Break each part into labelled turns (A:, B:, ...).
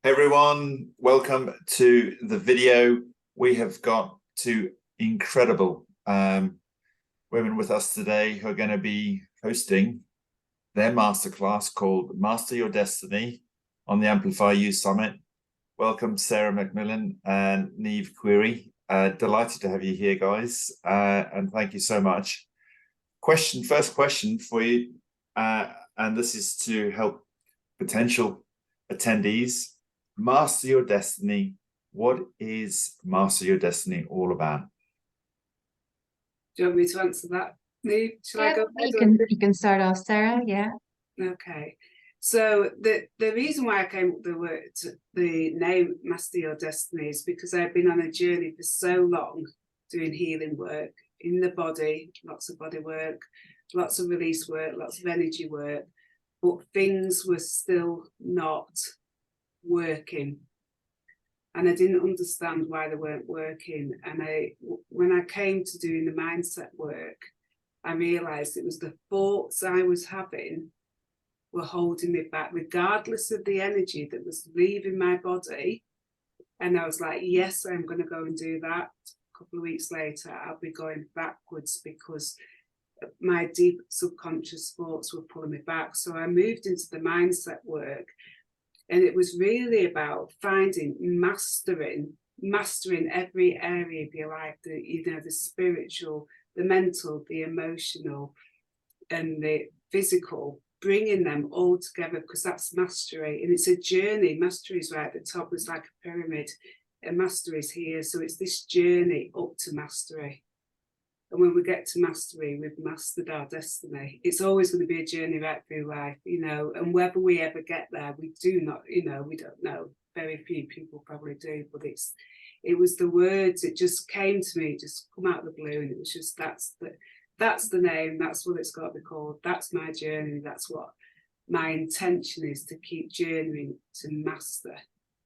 A: Hey everyone, welcome to the video. We have got two incredible women with us today who are going to be hosting their masterclass called Master Your Destiny on the Amplify You Summit. Welcome, Sarah McMillan and Niamh Quiery. Delighted to have you here, guys, and thank you so much. First question for you, and this is to help potential attendees. Master Your Destiny. What is Master Your Destiny all about?
B: Do you want me to answer that, Niamh? Shall I go
C: ahead? You can start off, Sarah. Yeah.
B: Okay. So the reason why I came up with the name Master Your Destiny is because I've been on a journey for so long doing healing work in the body, lots of body work, lots of release work, lots of energy work, but things were still not working, and I didn't understand why they weren't working. And when I came to doing the mindset work, I realized it was the thoughts I was having were holding me back, regardless of the energy that was leaving my body. And I was like, yes, I'm going to go and do that. A couple of weeks later, I'll be going backwards because my deep subconscious thoughts were pulling me back. So I moved into the mindset work. And it was really about mastering every area of your life, the spiritual, the mental, the emotional, and the physical, bringing them all together, because that's mastery. And it's a journey. Mastery is right at the top. It's like a pyramid, and mastery is here. So it's this journey up to mastery. And when we get to mastery, we've mastered our destiny. It's always going to be a journey right through life, and whether we ever get there, we do not, we don't know. Very few people probably do, but it was the words, it just came to me, just come out of the blue, and it was just, that's the name, that's what it's got to be called, that's my journey, that's what my intention is, to keep journeying to master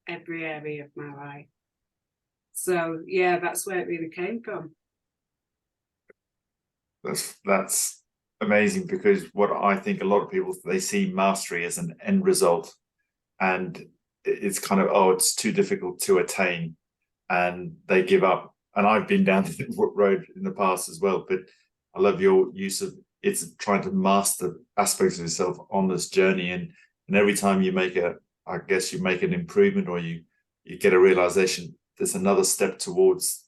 B: every area of my life. So yeah, that's where it really came from.
A: That's amazing, because what I think a lot of people, they see mastery as an end result, and it's kind of, oh, it's too difficult to attain, and they give up. And I've been down the road in the past as well, but I love your use of it's trying to master aspects of yourself on this journey, and every time you make you make an improvement, or you get a realization, there's another step towards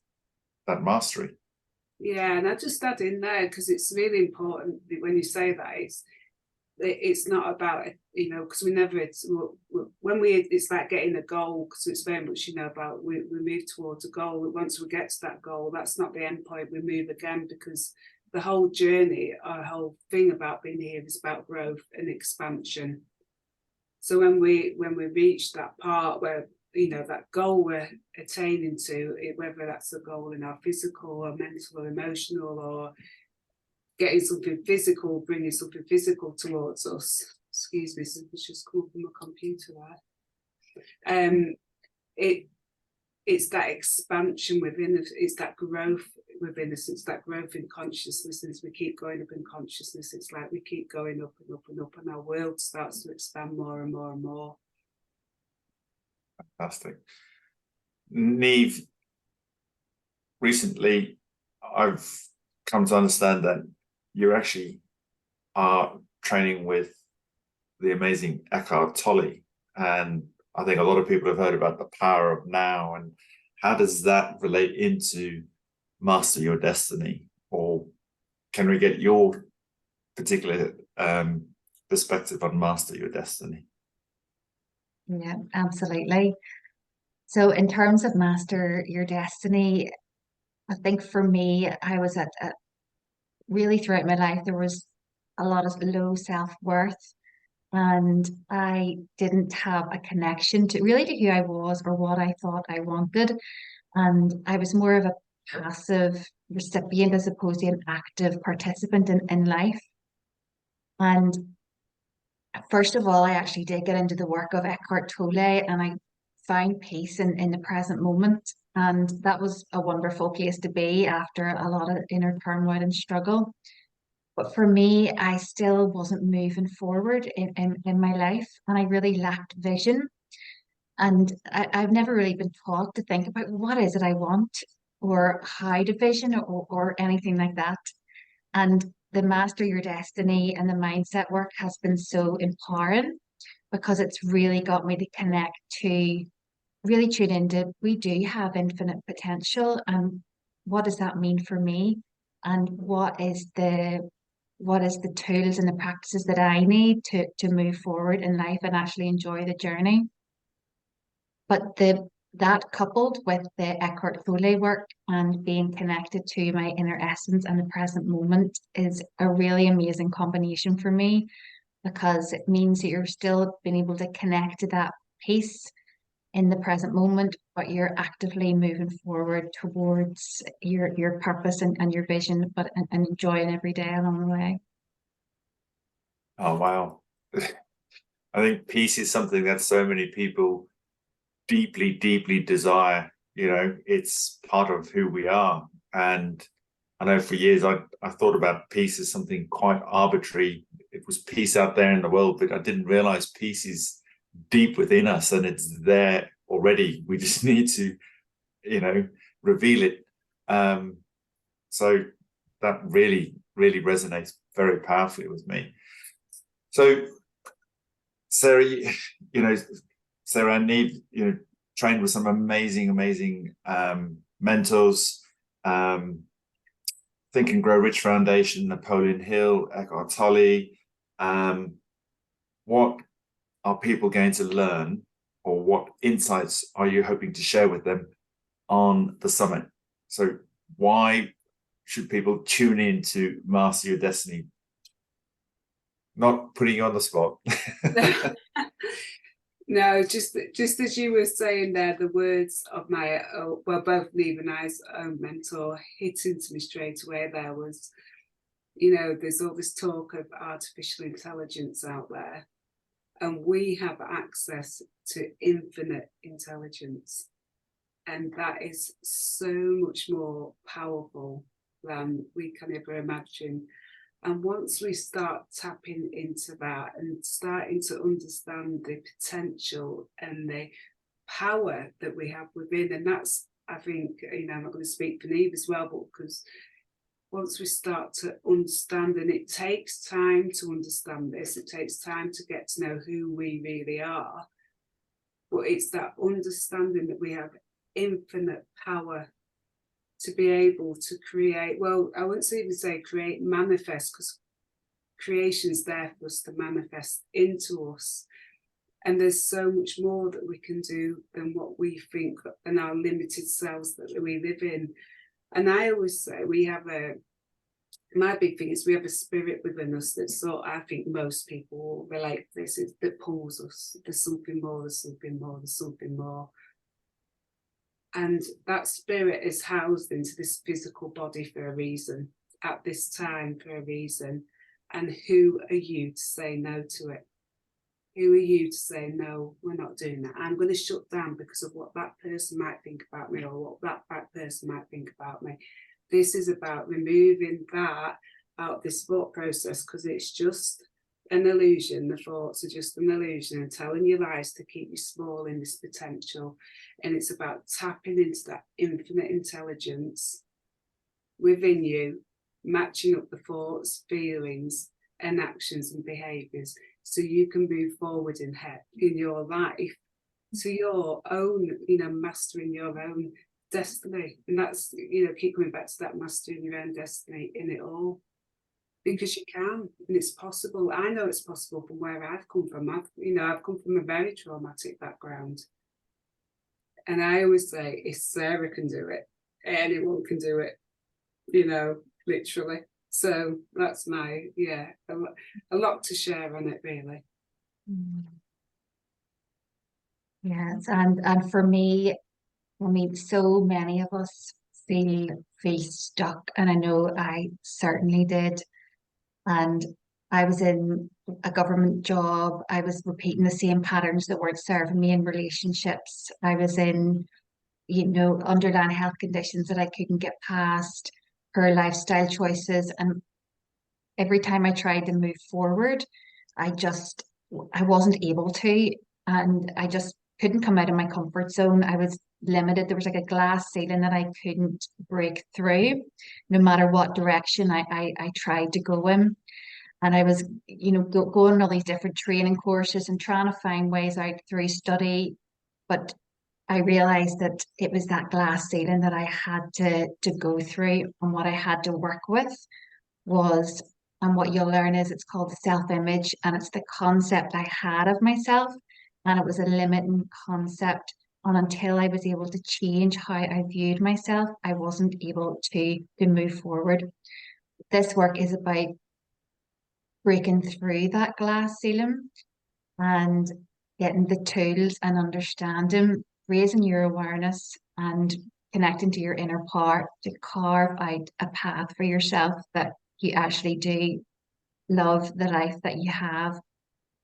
A: that mastery.
B: Yeah, and I just add in there, because it's really important when you say that, it's not about, because it's like getting a goal, because it's very much, about we move towards a goal. Once we get to that goal, that's not the end point. We move again, because the whole journey, our whole thing about being here is about growth and expansion. So when we reach that part where that goal we're attaining to, whether that's a goal in our physical or mental or emotional, or getting something physical, bringing something physical towards us. Excuse me, something's just come from a computer there. It's that expansion within us, it's that growth within us, it's that growth in consciousness. And as we keep going up in consciousness, it's like we keep going up and up and up, and our world starts to expand more and more and more.
A: Fantastic. Niamh, recently I've come to understand that you actually are training with the amazing Eckhart Tolle, and I think a lot of people have heard about the power of now. And how does that relate into Master Your Destiny? Or can we get your particular perspective on Master Your Destiny?
C: Yeah, absolutely. So in terms of Master Your Destiny, I think for me, I was at really throughout my life, there was a lot of low self-worth, and I didn't have a connection to who I was or what I thought I wanted. And I was more of a passive recipient as opposed to an active participant in life. And first of all, I actually did get into the work of Eckhart Tolle, and I found peace in the present moment. And that was a wonderful place to be after a lot of inner turmoil and struggle. But for me, I still wasn't moving forward in my life, and I really lacked vision. And I've never really been taught to think about what is it I want or how to vision or anything like that. And the Master Your Destiny and the mindset work has been so empowering because it's really got me to connect to really tune into we do have infinite potential, and what does that mean for me, and what is the tools and the practices that I need to move forward in life and actually enjoy the journey. But that coupled with the Eckhart Tolle work and being connected to my inner essence and the present moment is a really amazing combination for me, because it means that you're still being able to connect to that peace in the present moment, but you're actively moving forward towards your purpose and your vision, and enjoying every day along the way.
A: Oh, wow. I think peace is something that so many people deeply, deeply desire. It's part of who we are. And I know for years I thought about peace as something quite arbitrary. It was peace out there in the world, but I didn't realize peace is deep within us and it's there already. We just need to, reveal it. So that really, really resonates very powerfully with me. So Sarah, Sarah and Niamh, trained with some amazing mentors, Think and Grow Rich Foundation, Napoleon Hill, Eckhart Tolle. What are people going to learn, or what insights are you hoping to share with them on the summit? So why should people tune in to Master Your Destiny? Not putting you on the spot.
B: No, just as you were saying there, the words of my, both Niamh and I's own mentor hit into me straight away. There was, there's all this talk of artificial intelligence out there, and we have access to infinite intelligence. And that is so much more powerful than we can ever imagine. And once we start tapping into that and starting to understand the potential and the power that we have within, and that's, I think, I'm not going to speak for Niamh as well, but because once we start to understand, and it takes time to understand this, it takes time to get to know who we really are, but it's that understanding that we have infinite power to be able to create, well, I wouldn't even say create, manifest, because creation's there for us to manifest into us. And there's so much more that we can do than what we think and our limited selves that we live in. And I always say my big thing is we have a spirit within us that I think most people will relate to this, that pulls us. There's something more, there's something more, there's something more. And that spirit is housed into this physical body for a reason, at this time for a reason. And who are you to say no to it? Who are you to say, no, we're not doing that? I'm going to shut down because of what that person might think about me, or what that person might think about me. This is about removing that out of this thought process, because it's just an illusion. The thoughts are just an illusion and telling you lies to keep you small in this potential. And it's about tapping into that infinite intelligence within you, matching up the thoughts, feelings, and actions and behaviors, so you can move forward in your life to your own, mastering your own destiny. And that's, keep coming back to that, mastering your own destiny in it all. Because you can, and it's possible. I know it's possible from where I've come from. I've come from a very traumatic background. And I always say, if Sarah can do it, anyone can do it, literally. So that's my, a lot to share on it, really.
C: Yes, and for me, so many of us feel stuck, and I know I certainly did. And I was in a government job. I was repeating the same patterns that weren't serving me in relationships. I was in, underlying health conditions that I couldn't get past, poor lifestyle choices. And every time I tried to move forward, I wasn't able to. And I just couldn't come out of my comfort zone. I was limited. There was like a glass ceiling that I couldn't break through, no matter what direction I tried to go in. And I was, going on all these different training courses and trying to find ways out through study. But I realized that it was that glass ceiling that I had to go through, and what I had to work with was, and what you'll learn is, it's called self-image, and it's the concept I had of myself, and it was a limiting concept. And until I was able to change how I viewed myself, I wasn't able to move forward. This work is about breaking through that glass ceiling and getting the tools and understanding, raising your awareness and connecting to your inner part to carve out a path for yourself that you actually do love the life that you have.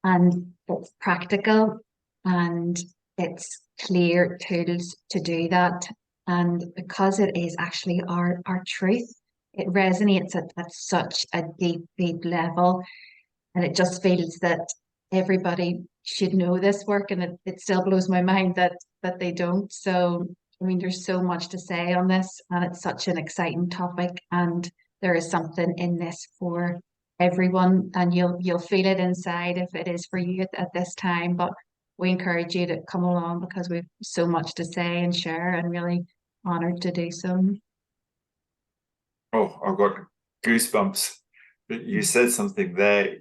C: And it's practical and it's clear tools to do that. And because it is actually our truth, it resonates at such a deep, deep level. And it just feels that everybody should know this work. And it still blows my mind that they don't. So, I mean, there's so much to say on this, and it's such an exciting topic. And there is something in this for everyone, and you'll feel it inside if it is for you at this time. But we encourage you to come along because we've so much to say and share, and really honored to do so.
A: Oh, I've got goosebumps. But you said something there,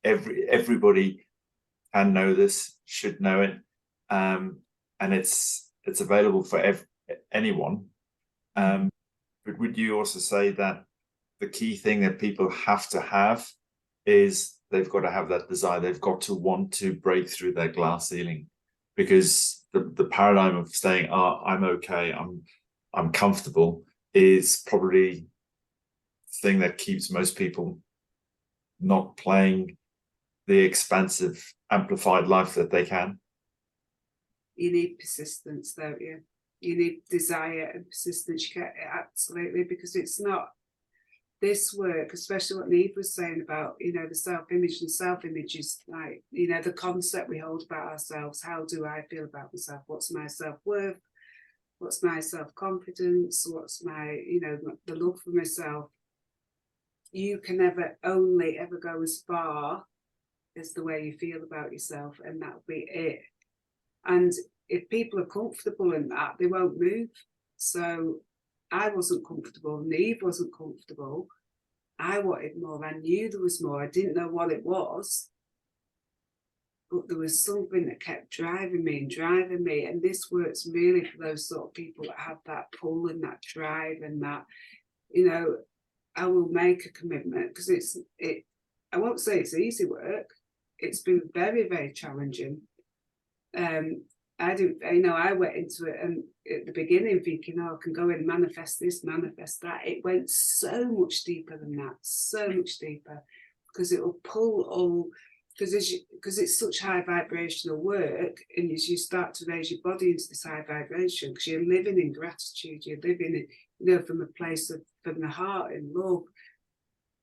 A: everybody can know this, should know it. And it's available for anyone. But would you also say that the key thing that people have to have is they've got to have that desire, they've got to want to break through their glass ceiling? Because the paradigm of saying, I'm okay, I'm comfortable, is probably the thing that keeps most people not playing the expansive, amplified life that they can.
B: You need persistence, don't you? You need desire and persistence. You get it, absolutely, because it's not this work, especially what Niamh was saying about, the self-image, and self-image is like, the concept we hold about ourselves. How do I feel about myself? What's my self-worth? What's my self-confidence? What's my, the love for myself? You can never only ever go as far as the way you feel about yourself, and that'll be it. And if people are comfortable in that, they won't move. So I wasn't comfortable. Niamh wasn't comfortable. I wanted more. I knew there was more. I didn't know what it was, but there was something that kept driving me. And this works really for those sort of people that have that pull and that drive and that, I will make a commitment, because I won't say it's easy work. It's been very, very challenging. I went into it, and at the beginning thinking, I can go in and manifest this, manifest that. It went so much deeper than that, so much deeper, because it will pull all, because it's such high vibrational work, and as you start to raise your body into this high vibration, because you're living in gratitude, you're living in, from a place from the heart in love,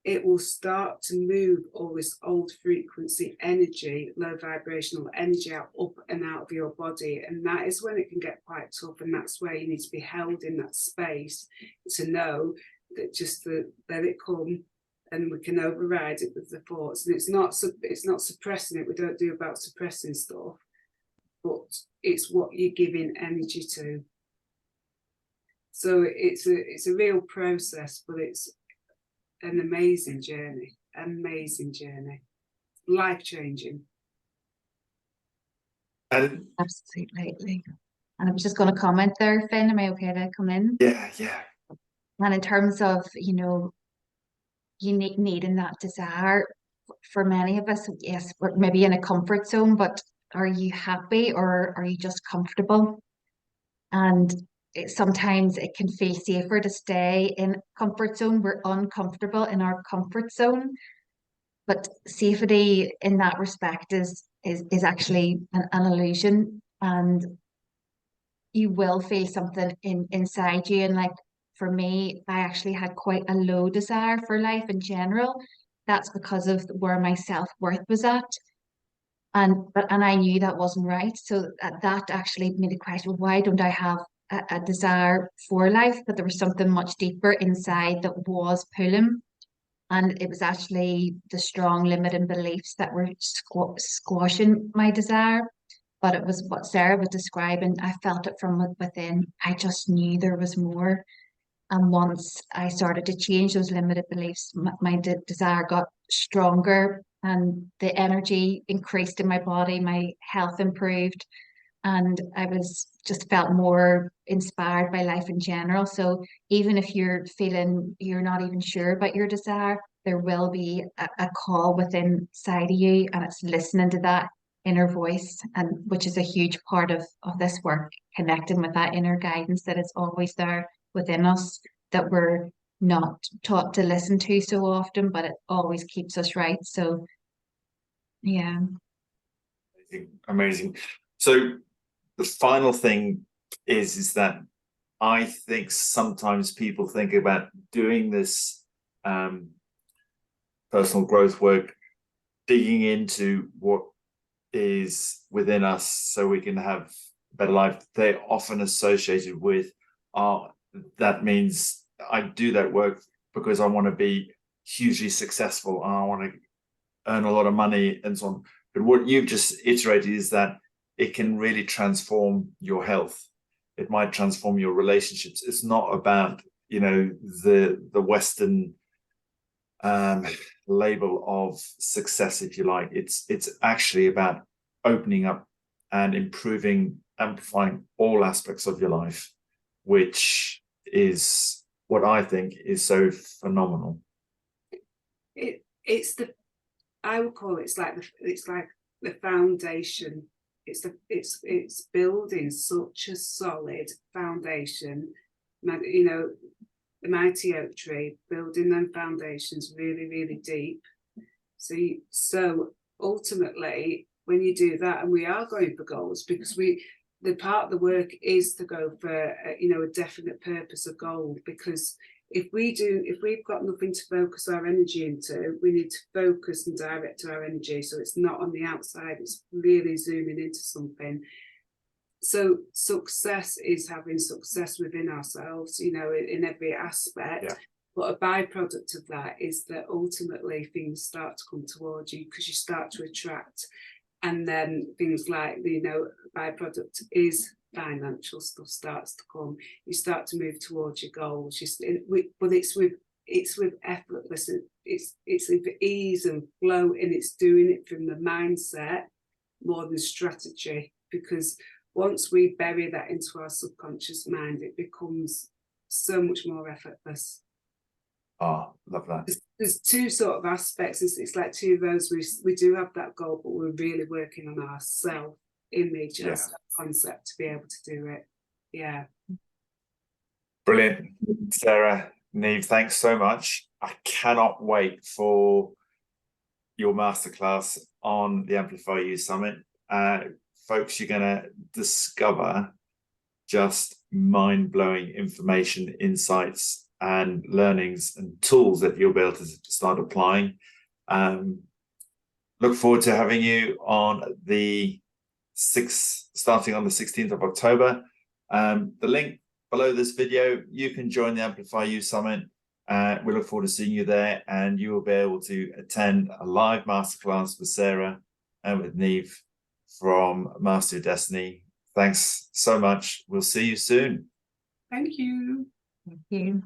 B: it will start to move all this old frequency energy, low vibrational energy up and out of your body. And that is when it can get quite tough. And that's where you need to be held in that space to know that just let it come, and we can override it with the thoughts. And it's not suppressing it. We don't do about suppressing stuff, but it's what you're giving energy to. So it's a real process, but it's an amazing journey, life-changing.
C: Absolutely. And I was just going to comment there, Finn, am I okay to come in?
A: Yeah.
C: And in terms of, you needing that desire, for many of us, yes, we're maybe in a comfort zone, but are you happy, or are you just comfortable? And sometimes it can feel safer to stay in comfort zone. We're uncomfortable in our comfort zone, but safety in that respect is actually an illusion, and you will feel something inside you. And like for me, I actually had quite a low desire for life in general. That's because of where my self-worth was at. And I knew that wasn't right. So that actually made a question, why don't I have a desire for life? But there was something much deeper inside that was pulling. And it was actually the strong limiting beliefs that were squashing my desire. But it was what Sarah was describing. I felt it from within. I just knew there was more. And once I started to change those limited beliefs, my desire got stronger and the energy increased in my body, my health improved, and I was just felt more inspired by life in general. So even if you're feeling you're not even sure about your desire, there will be a call within inside of you, and it's listening to that inner voice, and which is a huge part of this work, connecting with that inner guidance that is always there within us, that we're not taught to listen to so often, but it always keeps us right. So yeah.
A: Amazing. So the final thing is that I think sometimes people think about doing this personal growth work, digging into what is within us so we can have a better life. They're often associated with, that means I do that work because I want to be hugely successful and I want to earn a lot of money and so on. But what you've just iterated is that it can really transform your health. It might transform your relationships. It's not about, you know, the Western label of success, if you like. It's actually about opening up and improving, amplifying all aspects of your life, which is what I think is so phenomenal.
B: I would call it's like the foundation. It's building such a solid foundation. You know, the mighty oak tree, building them foundations really, really deep. So ultimately, when you do that, and we are going for goals, because the part of the work is to go for a definite purpose, a goal. Because if we've got nothing to focus our energy into, we need to focus and direct our energy so it's not on the outside, it's really zooming into something. So success is having success within ourselves, you know, in every aspect.
A: Yeah.
B: But a byproduct of that is that ultimately things start to come towards you because you start to attract. And then things like, you know, byproduct is financial stuff starts to come. You start to move towards your goals. But it's with effortless. It's with ease and flow, and it's doing it from the mindset more than strategy. Because once we bury that into our subconscious mind, it becomes so much more effortless.
A: Oh, love that.
B: There's two sort of aspects. It's like two roads. We do have that goal, but we're really working on our self-image, our self-concept to be able to do it. Yeah.
A: Brilliant. Sarah, Niamh, thanks so much. I cannot wait for your masterclass on the Amplify You Summit. Folks, you're going to discover just mind-blowing information, insights, and learnings and tools that you'll be able to start applying. Look forward to having you on starting on the 16th of October. The link below this video, you can join the Amplify You Summit. We look forward to seeing you there, and you will be able to attend a live masterclass with Sarah and with Niamh from Master Your Destiny. Thanks so much. We'll see you soon.
B: Thank you.
C: Thank you.